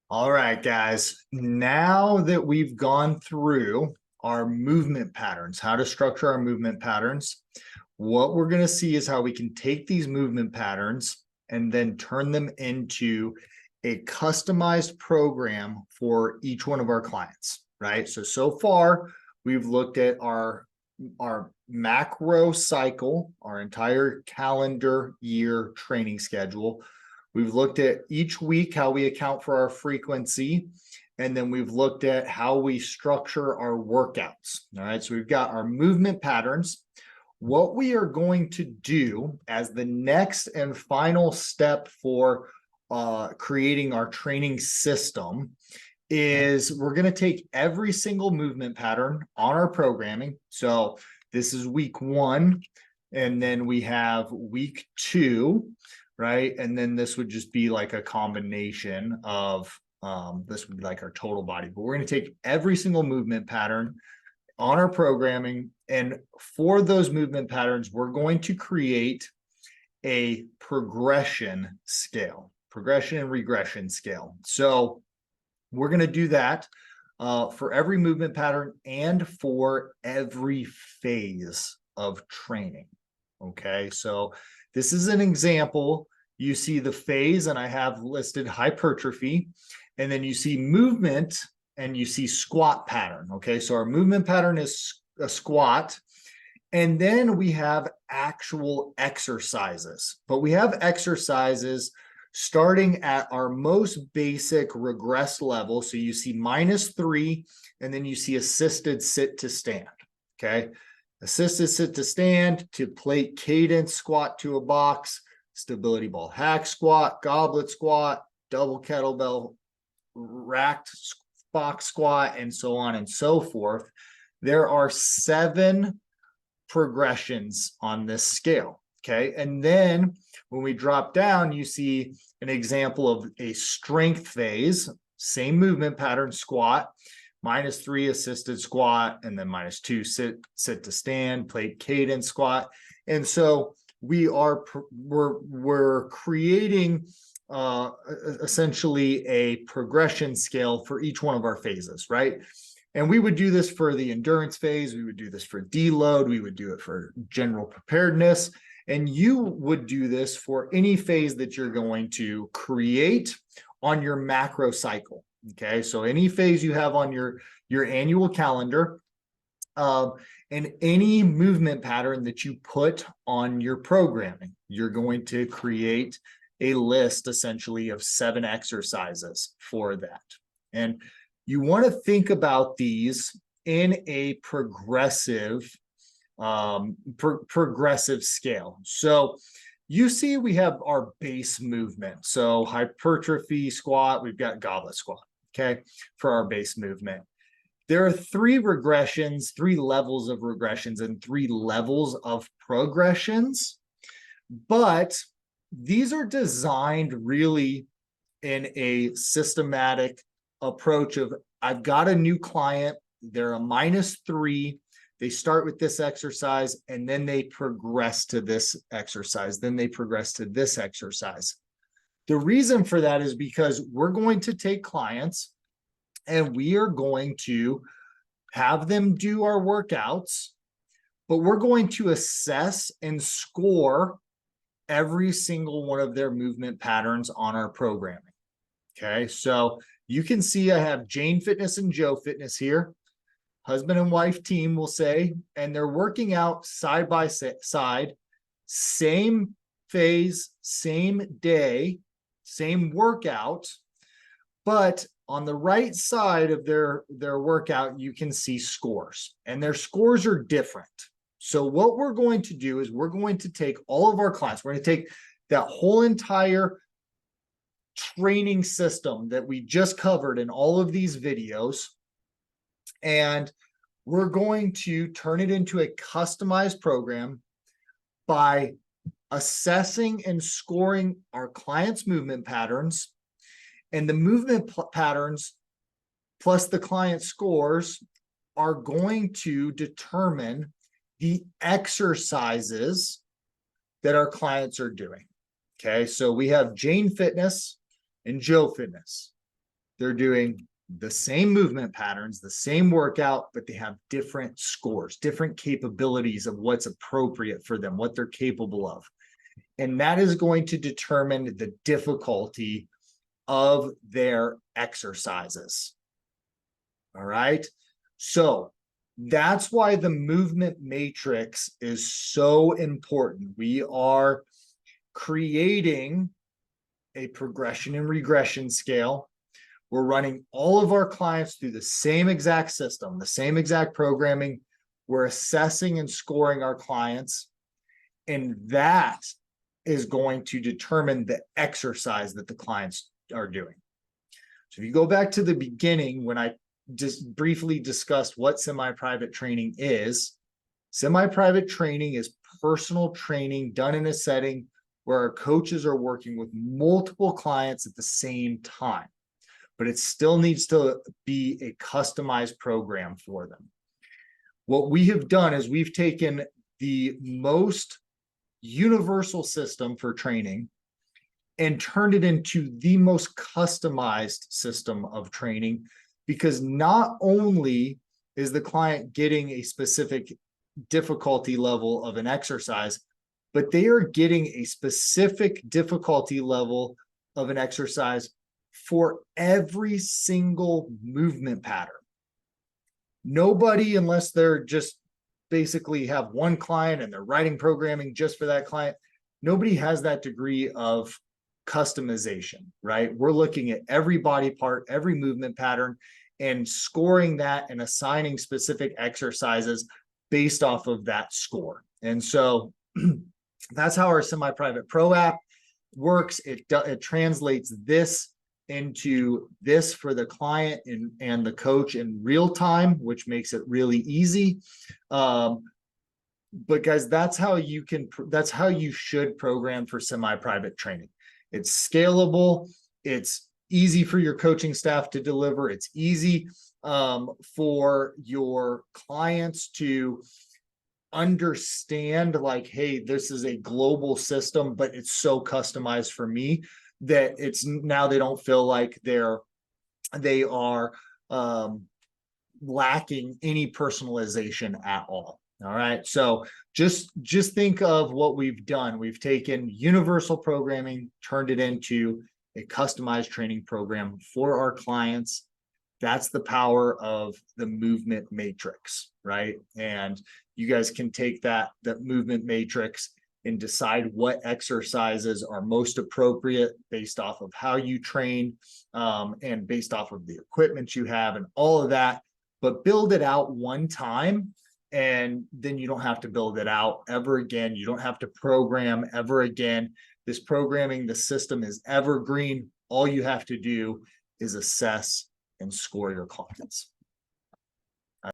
All right, guys. Now that we've gone through our movement patterns, how to structure our movement patterns, what we're going to see is how we can take these movement patterns and then turn them into a customized program for each one of our clients, right? So far, we've looked at our macro cycle, our entire calendar year training schedule. We've looked at each week how we account for our frequency, and then we've looked at how we structure our workouts. All right, so we've got our movement patterns. What we are going to do as the next and final step for creating our training system is we're going to take every single movement pattern on our programming. So this is week one, and then we have week two, right? And then this would just be like a combination of this would be like our total body. But we're going to take every single movement pattern on our programming, and for those movement patterns, we're going to create a progression and regression scale. So we're going to do that for every movement pattern and for every phase of training. Okay, so this is an example. You see the phase, and I have listed hypertrophy, and then you see movement, and you see squat pattern. Okay, so our movement pattern is a squat, and then we have actual exercises, but we have exercises starting at our most basic regress level. So you see -3, and then you see assisted sit to stand. Okay, assisted sit to stand to plate cadence squat to a box, stability ball hack squat, goblet squat, double kettlebell racked box squat, and so on and so forth. There are 7 progressions on this scale. Okay, and then when we drop down, you see an example of a strength phase, same movement pattern, squat, -3 assisted squat, and then -2 sit to stand, plate cadence squat. And so we're creating essentially a progression scale for each one of our phases, right? And we would do this for the endurance phase, we would do this for deload, we would do it for general preparedness, and you would do this for any phase that you're going to create on your macro cycle. Okay, so any phase you have on your annual calendar, and any movement pattern that you put on your programming, you're going to create a list essentially of 7 exercises for that. And you want to think about these in a progressive scale. So you see we have our base movement. So hypertrophy squat, we've got goblet squat, okay, for our base movement. There are 3 regressions, 3 levels of regressions, and 3 levels of progressions, but these are designed really in a systematic approach of, I've got a new client, they're a -3, they start with this exercise, and then they progress to this exercise, then they progress to this exercise. The reason for that is because we're going to take clients and we are going to have them do our workouts, but we're going to assess and score every single one of their movement patterns on our programming. Okay, so you can see I have Jane Fitness and Joe Fitness here, husband and wife team, we'll say, and they're working out side by side, same phase, same day, same workout, but on the right side of their workout, you can see scores, and their scores are different. So what we're going to do is we're going to take all of our clients, we're going to take that whole entire training system that we just covered in all of these videos, and we're going to turn it into a customized program by assessing and scoring our clients' movement patterns, and the movement patterns plus the client scores are going to determine the exercises that our clients are doing. Okay, so we have Jane Fitness and Joe Fitness. They're doing the same movement patterns, the same workout, but they have different scores, different capabilities of what's appropriate for them, what they're capable of. And that is going to determine the difficulty of their exercises. All right. So that's why the movement matrix is so important. We are creating a progression and regression scale. We're running all of our clients through the same exact system, the same exact programming. We're assessing and scoring our clients. And that is going to determine the exercise that the clients are doing. So if you go back to the beginning, when I just briefly discussed what semi-private training is, semi-private training is personal training done in a setting where our coaches are working with multiple clients at the same time, but it still needs to be a customized program for them. What we have done is we've taken the most universal system for training and turned it into the most customized system of training, because not only is the client getting a specific difficulty level of an exercise, but they are getting a specific difficulty level of an exercise for every single movement pattern. Nobody, unless they're just basically have one client and they're writing programming just for that client, nobody has that degree of customization, right? We're looking at every body part, every movement pattern, and scoring that and assigning specific exercises based off of that score. And so that's how our semi-private pro app works. It translates this into this for the client and the coach in real time, which makes it really easy. But guys, that's how you should program for semi-private training. It's scalable. It's easy for your coaching staff to deliver. It's easy for your clients to understand, like, hey, this is a global system, but it's so customized for me that it's now they don't feel like they are lacking any personalization at all. All right. So just think of what we've done. We've taken universal programming, turned it into a customized training program for our clients. That's the power of the movement matrix, right? And you guys can take that movement matrix and decide what exercises are most appropriate based off of how you train and based off of the equipment you have and all of that, but build it out one time. And then you don't have to build it out ever again. You don't have to program ever again. This programming, the system is evergreen. All you have to do is assess and score your clients.